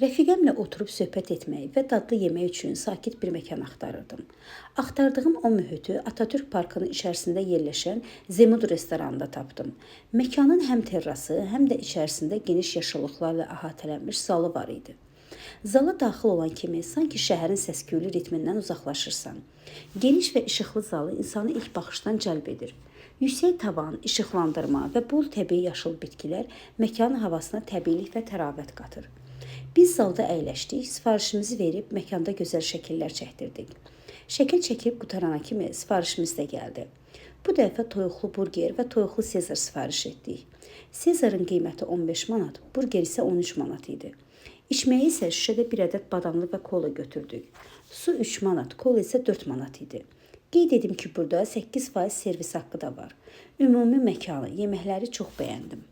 Rəfiqəmlə oturub söhbət etmək və dadlı yemək üçün sakit bir məkan axtarırdım. Axtardığım o mühiti Atatürk Parkının içərisində yerləşən Zemud restoranında tapdım. Məkanın həm terrası, həm də içərisində geniş yaşıllıqlarla əhatələnmiş zalı var idi. Zala daxil olan kimi sanki şəhərin səs-küylü ritmindən uzaqlaşırsan. Geniş və işıqlı zalı insanı ilk baxışdan cəlb edir. Yüksək tavan, işıqlandırma və bol təbii yaşıl bitkilər məkanın havasına təbiilik və təravət qatır. Biz zalda əyləşdik, sifarişimizi verib məkanda gözəl şəkillər çəkdirdik. Şəkil çəkib qutarana kimi sifarişimiz də gəldi. Bu dəfə toyuqlu burger və toyuqlu Sezar sifariş etdik. Sezarın qiyməti 15 manat, burger isə 13 manat idi. İçməyi isə şüşədə bir ədəd badamlı və kola götürdük. Su 3 manat, kola isə 4 manat idi. Qeyd edim ki, burada 8% servis haqqı da var. Ümumi məkanı, yeməkləri çox bəyəndim.